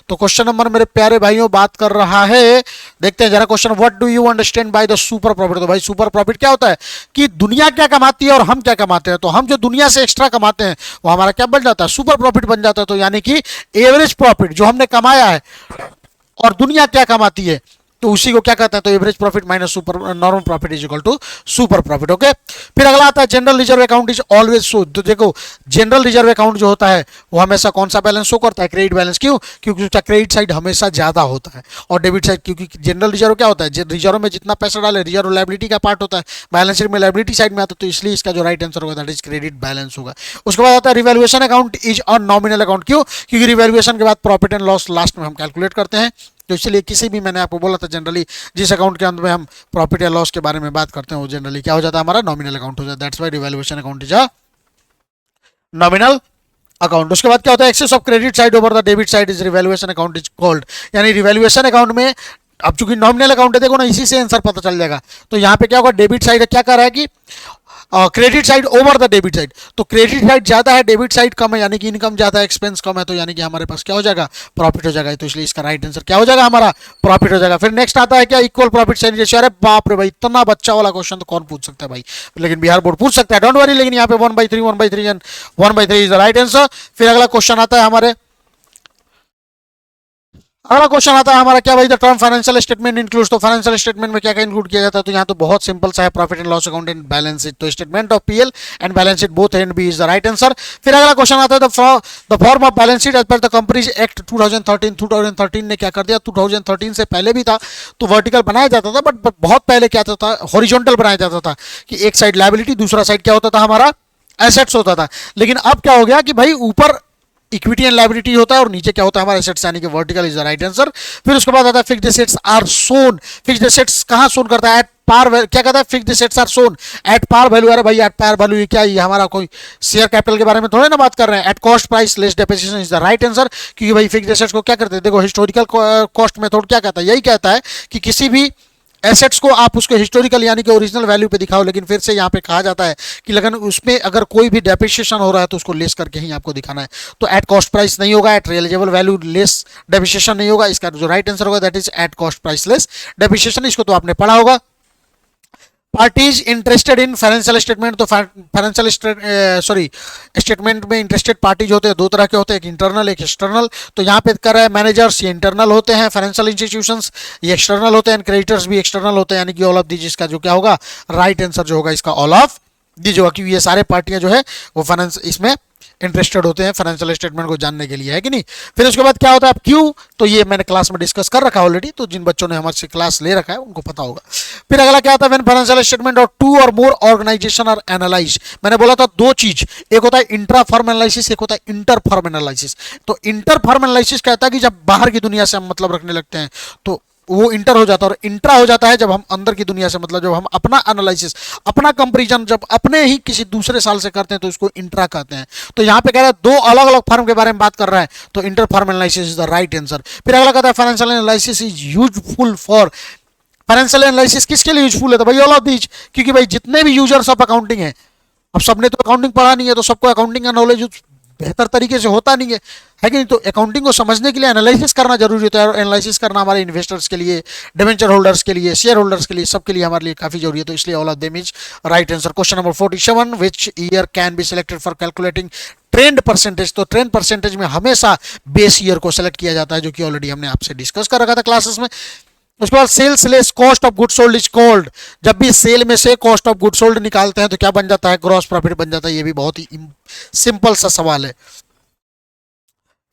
तो क्वेश्चन नंबर मेरे प्यारे भाइयों बात कर रहा है, देखते हैं जरा question, what do you understand by the super profit. तो भाई सुपर प्रॉफिट क्या होता है कि दुनिया क्या कमाती है और हम क्या कमाते हैं, तो हम जो दुनिया से एक्स्ट्रा कमाते हैं वो हमारा क्या बन जाता है, सुपर प्रॉफिट बन जाता है। तो यानी कि एवरेज प्रॉफिट जो हमने कमाया है और दुनिया क्या कमाती है तो उसी को क्या कहते हैं, तो average profit minus super normal profit is equal to super profit. Okay, फिर अगला आता है general reserve account is always show. तो देखो जनरल रिजर्व अकाउंट जो होता है वो हमेशा कौन सा बैलेंस शो करता है, क्रेडिट बैलेंस। क्यों, क्योंकि उसका क्रेडिट साइड हमेशा ज्यादा होता है और डेबिट साइड, क्योंकि जनरल रिजर्व क्या होता है, रिजर्व में जितना पैसा डाले रिजर्व लायबिलिटी का पार्ट होता है, बैलेंस शीट में लायबिलिटी साइड में आता है, तो इसलिए इसका जो राइट आंसर होगा दैट इज क्रेडिट बैलेंस होगा। उसके बाद आता है revaluation account is a nominal account. क्यों, क्योंकि रिवैल्यूएशन के बाद प्रॉफिट एंड लॉस लास्ट में हम कैलकुलेट करते हैं, तो इसलिए किसी भी, मैंने आपको बोला था जनरली जिस अकाउंट के अंदर में हम प्रॉफिट या लॉस के बारे में बात करते हैं वो जनरली क्या हो जाता है हमारा, नॉमिनल अकाउंट हो जाता है। That's why revaluation account is a nominal account. उसके बाद क्या होता है, excess of credit side over the debit side is revaluation account is called. यानी रिवैल्यूएशन अकाउंट में अब चूंकि नॉमिनल अकाउंट है, देखो ना इसी से आंसर पता चल जाएगा। तो यहाँ पे क्या होगा, डेबिट साइड क्या कर रहा है कि credit side over the debit side, तो क्रेडिट साइड ज्यादा है, डेबिट साइड कम है, यानी कि इनकम ज्यादा है, एक्सपेंस कम है, तो यानी कि हमारे पास क्या हो जाएगा, प्रॉफिट हो जाएगा। तो इसलिए इसका राइट आंसर क्या हो जाएगा हमारा, प्रॉफिट हो जाएगा। फिर नेक्स्ट आता है क्या, इक्वल प्रॉफिट शेयरिंग रेशियो। अरे बाप रे भाई, इतना बच्चा वाला क्वेश्चन तो कौन पूछ सकता है भाई, लेकिन बिहार बोर्ड पूछ सकता है, डोंट वरी। लेकिन यहाँ पे 1/3 1/3 and 1/3 is the right answer. फिर अगला क्वेश्चन आता है हमारे, अगला क्वेश्चन आता है हमारा क्या भाई, the term financial statement includes. तो फाइनेंशियल स्टेटमेंट में क्या क्या इंक्लूड किया जाता है, तो यहाँ तो बहुत सिंपल सा है, profit and loss account and balance sheet. तो statement of PL and balance sheet both and B is the right answer. फिर अगला क्वेश्चन आता है the form of balance sheet as per the companies act 2013। 2013 ने क्या कर दिया, 2013 से पहले भी था तो वर्टिकल बनाया जाता था, बट बहुत पहले क्या था, हॉरिजॉन्टल बनाया जाता था कि एक साइड लायबिलिटी दूसरा साइड क्या होता था हमारा, एसेट्स होता था। लेकिन अब क्या हो गया कि भाई ऊपर इक्विटी एंड लायबिलिटी होता है, और नीचे क्या होता है हमारा एसेट्स, यानी कि vertical is the right answer. फिर उसके बाद आता है fixed assets are shown. Fixed assets कहां सोन करता है? At par. क्या कहता है? Fixed assets are shown at par value. अरे भाई एट पार वैल्यू ये क्या? ये हमारा कोई शेयर कैपिटल के बारे में थोड़े ना बात कर रहे हैं। Eight cost price less depreciation is the right answer, क्योंकि भाई फिक्स्ड एसेट्स को क्या करते हैं, देखो हिस्टोरिकल कॉस्ट मेथड क्या कहता है, यही कहता है कि किसी भी एसेट्स को आप उसके हिस्टोरिकल यानी कि ओरिजिनल वैल्यू पे दिखाओ, लेकिन फिर से यहाँ पे कहा जाता है कि लेकिन उसमें अगर कोई भी डेप्रिसिएशन हो रहा है तो उसको लेस करके ही आपको दिखाना है। तो एट कॉस्ट प्राइस नहीं होगा, at realisable value less depreciation नहीं होगा, इसका जो राइट आंसर होगा that is at cost price less depreciation. इसको तो आपने पढ़ा होगा। Parties interested in financial statement, तो फाइनेंशियल स्टेटमेंट में इंटरेस्टेड पार्टीज होते हैं, दो तरह के होते हैं, एक इंटरनल एक एक्सटर्नल। तो यहाँ पे कर रहा है मैनेजर्स, ये इंटरनल होते हैं, फाइनेंशियल इंस्टीट्यूशंस ये एक्सटर्नल होते हैं, क्रेडिटर्स भी एक्सटर्नल होते हैं, यानी कि ऑल ऑफ दीज। इसका जो क्या होगा राइट आंसर जो होगा इसका ऑल ऑफ दीज होगा, क्योंकि ये सारे पार्टियां जो है वो फाइनेंस इसमें इंटरेस्टेड होते हैं फाइनेंशियल स्टेटमेंट को जानने के लिए, है कि नहीं। फिर उसके बाद क्या होता है क्यू, तो ये मैंने क्लास में डिस्कस कर रखा है ऑलरेडी, तो जिन बच्चों ने हमारे से क्लास ले रखा है उनको पता होगा। फिर अगला क्या आता है, व्हेन फाइनेंशियल स्टेटमेंट और टू और मोर ऑर्गेनाइजेशन आर एनालाइज। मैंने बोला था दो चीज, एक होता है इंट्रा फर्म एनालिसिस, एक होता है इंटर फर्म एनालिसिस। तो इंटर फर्म एनालिसिस कहता है कि जब बाहर की दुनिया से हम मतलब रखने लगते हैं तो वो इंटर हो जाता है, और इंट्रा हो जाता है जब हम अंदर की दुनिया से मतलब जब हम अपना एनालिसिस अपना कंपैरिजन जब अपने ही किसी दूसरे साल से करते हैं तो इसको इंट्रा कहते हैं। तो यहाँ पे कह रहा है दो अलग अलग फर्म के बारे में बात कर रहा है, तो inter firm analysis is the right answer. फिर अगला कहता है financial analysis is useful for. Financial analysis किसके लिए यूजफुल है? तो भाई ऑल ऑफ दीज, क्योंकि भाई जितने भी यूजर्स ऑफ अकाउंटिंग है, अब सबने तो अकाउंटिंग पढ़ा नहीं है, तो सबको अकाउंटिंग का नॉलेज बेहतर तरीके से होता नहीं है कि नहीं। तो अकाउंटिंग को समझने के लिए एनालिसिस करना जरूरी होता है, और एनालिसिस करना हमारे इन्वेस्टर्स के लिए, डिवेंचर होल्डर्स के लिए, शेयर होल्डर्स के लिए, सबके लिए हमारे लिए काफी जरूरी है। तो इसलिए all of them is right answer. Question number 47, which year can be selected for calculating trend percentage. तो ट्रेंड परसेंटेज में हमेशा बेस ईयर को सिलेक्ट किया जाता है, जो कि ऑलरेडी हमने आपसे डिस्कस कर रखा था क्लासेस में। उसके बाद sales less cost of good sold is called. जब भी सेल में से कॉस्ट ऑफ गुड सोल्ड निकालते हैं तो क्या बन जाता है? ग्रॉस प्रॉफिट बन जाता है। ये भी बहुत ही सिंपल सा सवाल है।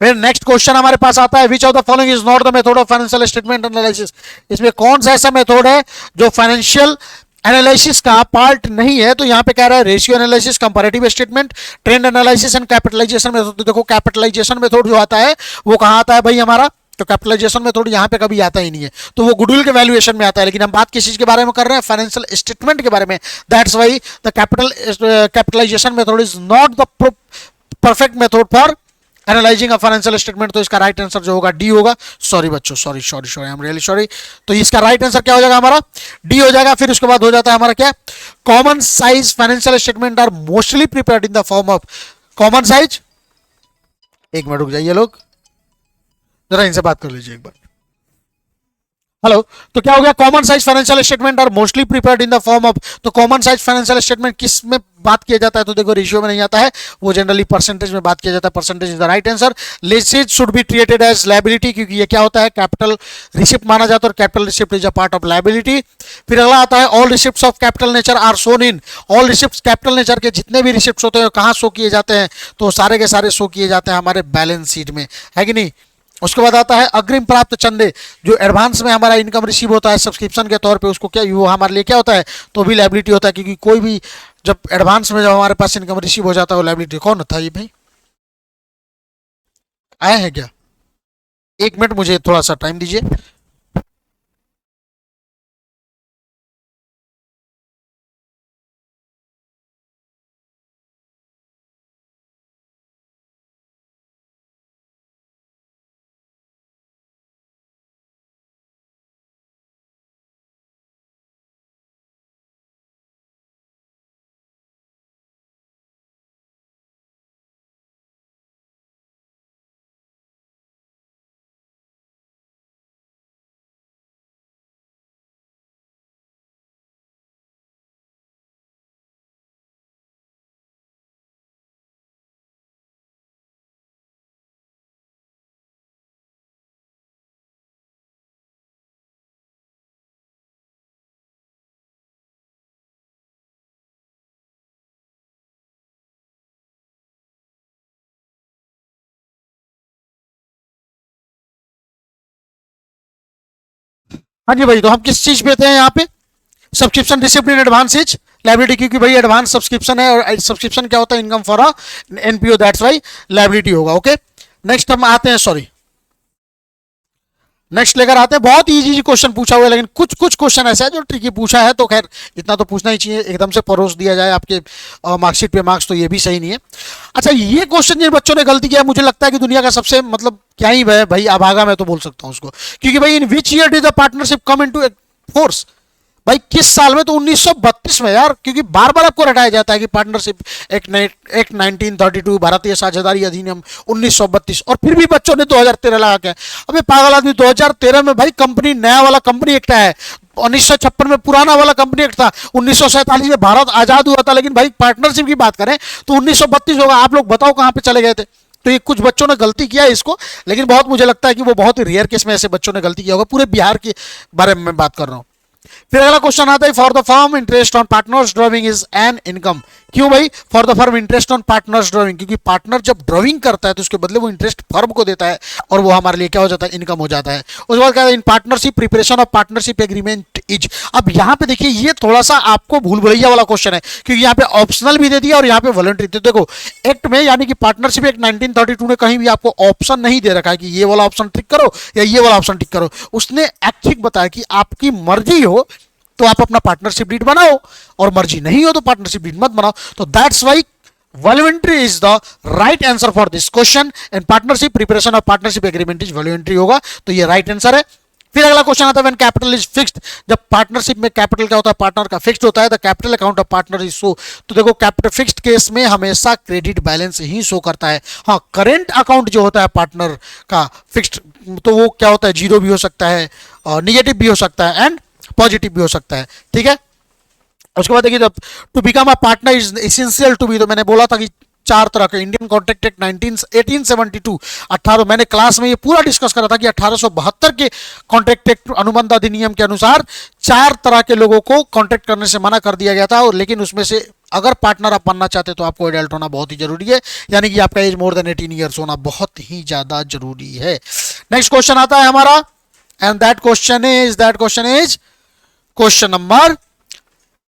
फिर नेक्स्ट क्वेश्चन हमारे पास आता है, विच of the following is not the method of financial statement analysis. इसमें कौन सा ऐसा मेथड है जो फाइनेंशियल एनालिसिस का पार्ट नहीं है? तो यहाँ पे कह रहा है ratio analysis, comparative statement, trend analysis and capitalisation method. तो देखो कैपिटलाइजेशन मेथड जो आता है वो कहाँ आता है भाई हमारा? तो कैपिटलाइजेशन मेथड यहाँ पे कभी आता ही नहीं है, तो वो गुडविल के वैल्यूएशन में आता है। लेकिन हम बात किस चीज के बारे में कर रहे हैं? फाइनेंशियल स्टेटमेंट के बारे में। That's why the capitalisation method is not the perfect method for analysing a financial statement. तो इसका राइट आंसर जो होगा डी होगा। सॉरी बच्चों, sorry sorry sorry, I am really sorry. तो इसका राइट आंसर क्या हो जाएगा हमारा? डी हो जाएगा। फिर उसके बाद हो जाता है हमारा क्या? Common size financial statement are mostly prepared in the form of common size. एक मिनट रुक जाइए लोग, जरा इनसे बात कर लीजिए एक बार। हेलो, तो क्या हो गया? Common size financial statement are mostly prepared in the form of. तो कॉमन साइज फाइनेंशियल स्टेटमेंट किस में बात किया जाता है? तो देखो रेशियो में नहीं आता है, वो जनरली परसेंटेज में बात किया जाता है। Percentage is the right answer. Leases should be treated as liability, क्योंकि ये क्या होता है? कैपिटल रिसिप्ट माना जाता है, और capital receipt is a part of liability. फिर अगला आता है all receipts of capital nature are shown in. All receipts capital nature के जितने भी रिसिप्ट्स होते हैं कहाँ शो किए जाते हैं? तो सारे के सारे शो किए जाते हैं हमारे बैलेंस शीट में, है कि नहीं। उसके बाद आता है अग्रिम प्राप्त चंदे, जो एडवांस में हमारा इनकम रिसीव होता है सब्सक्रिप्शन के तौर पे, उसको क्या वो हमारे लिए क्या होता है? तो भी लायबिलिटी होता है, क्योंकि कोई भी जब एडवांस में जब हमारे पास इनकम रिसीव हो जाता है वो लायबिलिटी। कौन होता है ये भाई? आया है क्या? एक मिनट मुझे थोड़ा सा टाइम दीजिए। हाँ जी भाई, तो हम किस चीज पे थे यहाँ पे? Subscription receipt in advance is liability, क्योंकि भाई एडवांस सब्सक्रिप्शन है, और सब्सक्रिप्शन क्या होता है? Income for a NPO, that's why liability होगा। ओके, नेक्स्ट हम आते हैं, सॉरी नेक्स्ट लेकर आते हैं। बहुत इजी क्वेश्चन पूछा हुआ है, लेकिन कुछ कुछ क्वेश्चन ऐसा है जो ट्रिकी पूछा है, तो खैर इतना तो पूछना ही चाहिए, एकदम से परोस दिया जाए आपके मार्कशीट पे मार्क्स, तो ये भी सही नहीं है। अच्छा, ये क्वेश्चन जिन बच्चों ने गलती किया, मुझे लगता है कि दुनिया का सबसे मतलब क्या ही भाई अभागा मैं तो बोल सकता हूँ उसको, क्योंकि भाई in which year did the partnership come into force, भाई किस साल में, तो 1932 में यार, क्योंकि बार बार आपको रटाया जाता है कि पार्टनरशिप एक 1932 भारतीय साझेदारी अधिनियम 1932, और फिर भी बच्चों ने 2013 लगा के, अबे पागल आदमी, 2013 में भाई कंपनी नया वाला कंपनी एक्ट है, 1956 में पुराना वाला कंपनी एक्ट था, 1947 में भारत आजाद हुआ था, लेकिन भाई पार्टनरशिप की बात करें तो 1932 होगा। आप लोग बताओ कहां पे चले गए थे। तो ये कुछ बच्चों ने गलती किया है इसको, लेकिन बहुत मुझे लगता है कि वो बहुत ही रेयर केस में ऐसे बच्चों ने गलती किया होगा, पूरे बिहार के बारे में मैं बात कर रहा हूं। फिर अगला क्वेश्चन आता है, for the firm interest on partners driving is an income. क्यों भाई for the firm interest on partners driving, क्योंकि पार्टनर जब ड्राइविंग करता है तो उसके बदले वो इंटरेस्ट फर्म को देता है, और वो हमारे लिए क्या हो जाता है, इनकम हो जाता है। उसके बाद क्या है, in partnership preparation of partnership agreement is. अब यहाँ पे देखिए, ये थोड़ा सा आपको भूल भुलैया वाला क्वेश्चन है, क्योंकि यहाँ पे ऑप्शनल भी दे दिया और यहाँ पे वॉलंटरी। तो देखो एक्ट में, यानी कि पार्टनरशिप एक्ट 1932 ने कहीं भी आपको ऑप्शन नहीं दे रखा है कि ये वाला ऑप्शन टिक करो या ये वाला ऑप्शन टिक करो। उसने एक्ट बताया कि आपकी मर्जी हो तो आप अपना पार्टनरशिप डीड बनाओ, और मर्जी नहीं हो तो पार्टनरशिप डीड मत बनाओ। तो that's why voluntary is the right answer for this question, and partnership preparation of partnership agreement is voluntary होगा, तो ये राइट आंसर है। फिर अगला क्वेश्चन आता है, व्हेन कैपिटल इज फिक्स्ड, जब पार्टनरशिप में कैपिटल क्या होता है, पार्टनर का फिक्स्ड होता है, the capital account of partner is show. तो देखो कैपिटल फिक्स्ड केस में हमेशा क्रेडिट बैलेंस ही शो करता है। हाँ, करेंट अकाउंट जो होता है पार्टनर का फिक्स्ड, तो वो क्या होता है, जीरो भी हो सकता है, निगेटिव भी हो सकता है, एंड पॉजिटिव भी हो सकता है। ठीक है, उसके बाद देखिए, जब to become a partner is essential to be, तो मैंने बोला था कि चार तरह के, इंडियन कॉन्ट्रैक्ट एक्ट 1872 18, मैंने क्लास में ये पूरा डिस्कस करा था कि 1872 के कॉन्ट्रैक्ट एक्ट अनुबंध अधिनियम के अनुसार चार तरह के लोगों को कॉन्ट्रैक्ट करने से मना कर दिया गया था, और लेकिन उसमें से अगर पार्टनर आप बनना चाहते तो आपको एडल्ट होना बहुत ही जरूरी है, यानी कि आपका एज मोर देन 18 ईयर्स होना बहुत ही ज्यादा जरूरी है। नेक्स्ट क्वेश्चन आता है हमारा, and that question is question number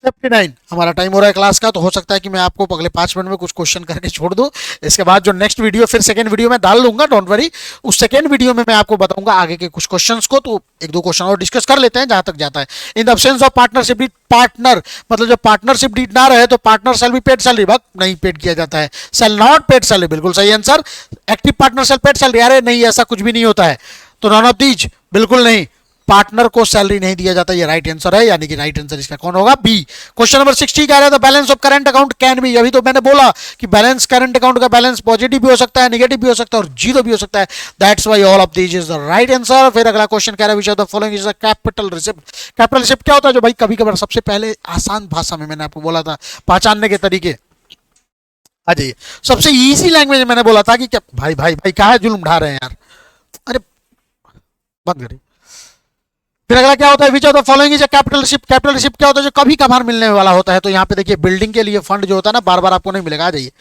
59। हमारा टाइम हो रहा है क्लास का, तो हो सकता है कि मैं आपको अगले 5 मिनट में कुछ क्वेश्चन करके छोड़ दूं। इसके बाद जो नेक्स्ट वीडियो, फिर सेकंड वीडियो में डाल दूंगा, डोंट वरी। उस सेकंड वीडियो में मैं आपको बताऊंगा आगे के कुछ क्वेश्चंस को, तो एक दो क्वेश्चन और डिस्कस कर लेते हैं जहां तक जाता है। In the absence of partnership deed, partner मतलब जब पार्टनरशिप डीड ना रहे तो partner shall be paid salary, बक नहीं पेड किया जाता है, शैल नॉट पेड सैलरी, बिल्कुल सही आंसर। एक्टिव पार्टनर शैल पेड सैलरी, अरे नहीं, ऐसा कुछ भी नहीं होता है, तो नॉन ऑफ दीज, बिल्कुल नहीं, पार्टनर को सैलरी नहीं दिया जाता, ये राइट आंसर है, यानी कि राइट आंसर इसका कौन होगा, बी। क्वेश्चन नंबर 60 कह रहा है, balance of current account can be, अभी तो मैंने बोला कि बैलेंस करंट अकाउंट का बैलेंस पॉजिटिव भी हो सकता है, नेगेटिव भी हो सकता है, और जीरो भी हो सकता है, that's why all of these is the right answer. फिर अगला क्वेश्चन कह रहा है, विच of the following is the capital receipt. Capital receipt क्या होता है, जो भाई कभी कभार सबसे पहले आसान भाषा में मैंने आपको बोला था, पहचानने के तरीके आ जाइए, सबसे इजी लैंग्वेज मैंने बोला था कि क्या भाई भाई भाई कहा है जुल्म ढा रहे हैं यार, अरे बंद करिए। फिर अगला क्या होता है, विच of the following is a capital receipt. Capital receipt क्या होता है, जो कभी कभार मिलने वाला होता है, तो यहाँ पे देखिए बिल्डिंग के लिए फंड जो होता है ना, बार बार आपको नहीं मिलेगा, आ जाइए।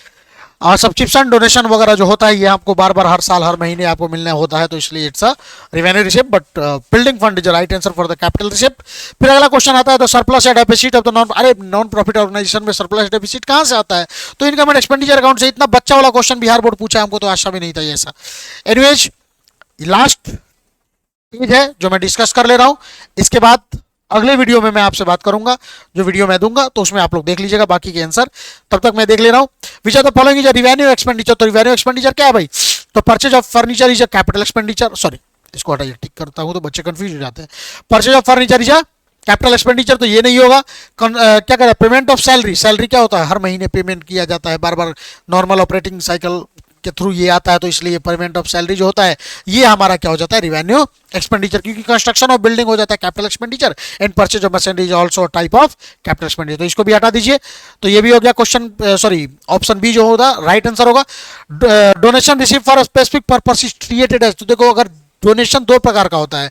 और सब्सक्रिप्शन डोनेशन वगैरह जो होता है, ये आपको बार बार हर साल हर महीने आपको मिलना होता है, तो इसलिए it's a revenue receipt, but building fund is right answer for the capital receipt. फिर अगला क्वेश्चन आता है, द सरप्लस या डेफिसिट ऑफ द नॉन, अरे नॉन प्रॉफिट ऑर्गेनाइजेशन में सरप्लस डेफिसिट कहाँ से आता है, तो इनकम एंड एक्सपेंडिचर अकाउंट से। इतना बच्चा वाला क्वेश्चन बिहार बोर्ड पूछा हमको, तो आशा भी नहीं था ऐसा। एनीवेज, लास्ट चीज है जो मैं डिस्कस कर ले रहा हूं, इसके बाद अगले वीडियो में मैं आपसे बात करूंगा, जो वीडियो मैं दूंगा तो उसमें आप लोग देख लीजिएगा बाकी के आंसर, तब तक मैं देख ले रहा हूं। Which are the following is revenue expenditure, तो रिवेन्यू एक्सपेंडिचर क्या है भाई, तो purchase of furniture is a capital expenditure, sorry इसको हटाइए, टिक करता हूं तो बच्चे कंफ्यूज हो जाते हैं। Purchase of furniture is a capital expenditure, तो ये नहीं होगा। क्या करें, पेमेंट ऑफ सैलरी, सैलरी क्या होता है, हर महीने पेमेंट किया जाता है, बार बार नॉर्मल ऑपरेटिंग साइकिल के थ्रू ये आता है, तो इसलिए पेमेंट ऑफ सैलरी जो होता है ये हमारा क्या हो जाता है, रिवेन्यू एक्सपेंडिचर, क्योंकि कंस्ट्रक्शन ऑफ बिल्डिंग हो जाता है capital expenditure, and purchase of machinery is also type of capital expenditure, तो इसको भी हटा दीजिए। तो ये भी हो गया क्वेश्चन, सॉरी ऑप्शन बी जो होगा राइट आंसर होगा। Donation receive for specific purpose is created as, तो देखो अगर डोनेशन दो प्रकार का होता है,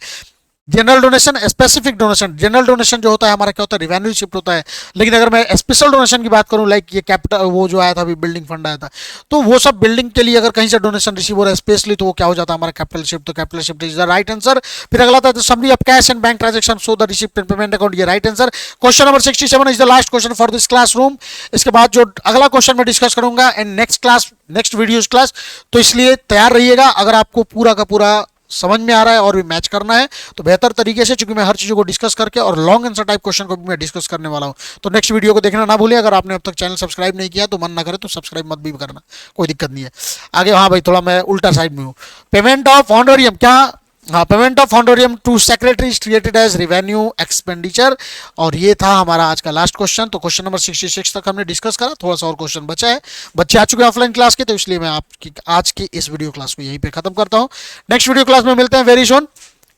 general donation, specific donation. General donation जो होता है हमारा क्या होता है, रिवेन्यू शिफ्ट होता है। लेकिन अगर मैं स्पेशल डोनेशन की बात करूं, लाइक ये कैपिटल वो जो आया था अभी बिल्डिंग फंड आया था, तो वो सब बिल्डिंग के लिए अगर कहीं से डोनेशन रिसीव हो रहा है स्पेशली, तो वो क्या हो जाता है हमारा कैपिटल शिफ्ट। तो capital shift is the right answer. फिर अगला था summary of cash and bank transaction so the receipt and payment account, ये right answer. Question number 67 is the last question for this classroom. इसके बाद जो अगला क्वेश्चन मैं डिस्कस करूंगा in next class, next videos class, तो इसलिए तैयार रहिएगा। अगर आपको पूरा का पूरा समझ में आ रहा है और भी मैच करना है तो बेहतर तरीके से, चूंकि मैं हर चीज़ों को डिस्कस करके और लॉन्ग आंसर टाइप क्वेश्चन को भी मैं डिस्कस करने वाला हूं, तो नेक्स्ट वीडियो को देखना ना भूलिए। अगर आपने अब तक चैनल सब्सक्राइब नहीं किया तो मन ना करे तो सब्सक्राइब मत भी करना, कोई दिक्कत नहीं है। आगे हाँ भाई, थोड़ा मैं उल्टा साइड में हूँ। पेमेंट ऑफ ऑनोरियम, क्या हाँ, payment of honorarium to secretary treated as revenue expenditure. और ये था हमारा आज का लास्ट क्वेश्चन। तो क्वेश्चन नंबर 66 तक हमने डिस्कस करा, थोड़ा सा और क्वेश्चन बचा है। बच्चे आ चुके हैं ऑफलाइन क्लास के, तो इसलिए मैं आपकी आज की इस वीडियो क्लास को यहीं पे खत्म करता हूँ। नेक्स्ट वीडियो क्लास में मिलते हैं वेरी सून,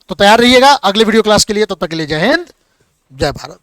तो तैयार रहिएगा अगले वीडियो क्लास के लिए। तब तक के लिए जय हिंद, जय भारत।